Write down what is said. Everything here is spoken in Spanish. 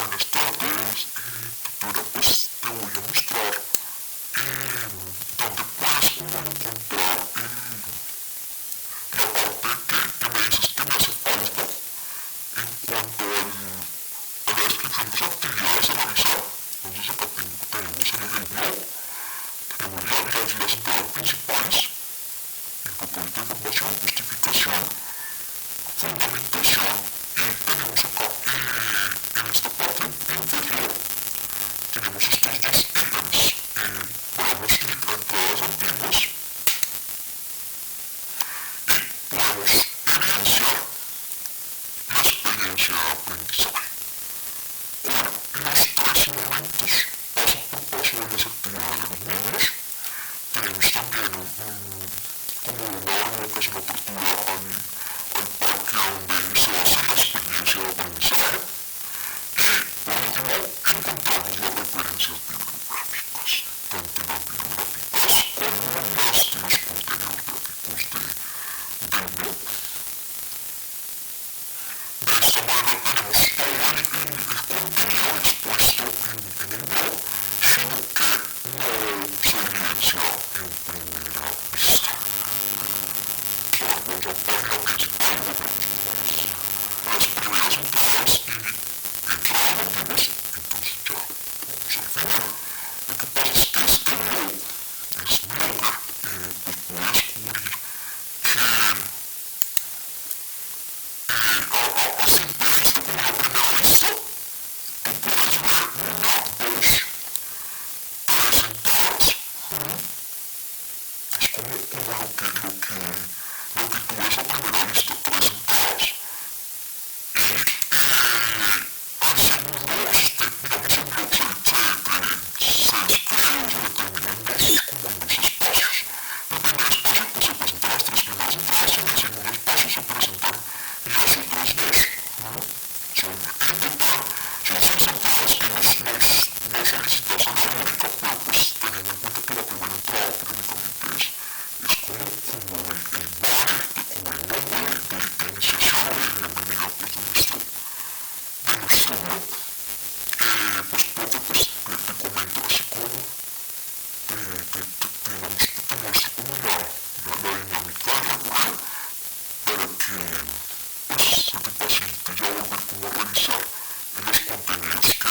buenas tardes. Tutora, pues te voy a mostrar dónde puedes como encontrar la parte que me dices que me hace falta en cuanto a la descripción de las actividades a realizar. Entonces acá tenemos en el blog, tenemos las entradas principales, el propósito de información, justificación, fundamentación, y tenemos acá en esta parte inferior tenemos estos dos ítems. Podemos clicar en entradas antiguas y podemos evidenciar la experiencia de aprendizaje con los tres momentos paso por paso de las actividades de los niños. Tenemos también como una educación apertura al parque donde se basa la experiencia de aprendizaje. Y por último encontramos las referencias bibliográficas, tanto las bibliográficas como las de los contenidos gráficos del blog. De esta manera tenemos todo el contenido expuesto en el blog, sino que no se evidencia en primera vista. Ahora vamos a la página principal de las primeras entradas y entradas antiguas, entonces ya vamos al final. Lo que pasa es que este blog es blogger, pues puede descubrir que a simple vista, como a primera vista, tú puedes ver una, dos, tres entradas. Es como lo que tú ves a primera vista, tres entradas. Al segundo, digamos, el blog se describe o se determina en dos espacios. En el primer espacio pues, se presentan las tres primeras entradas y en el segundo espacio se presentan las otras dos. Son, en total, son seis entradas que no solicitas a la rúbrica, pero pues teniendo en cuenta que la primera entrada prácticamente es como el banner, como el nombre de iniciación o de bienvenida pues, de nuestro blog. Pues profe, pues te comento así como digamos que te muestro como la dinámica del recorrido para que pues se te facilite ya volver como a revisar los contenidos que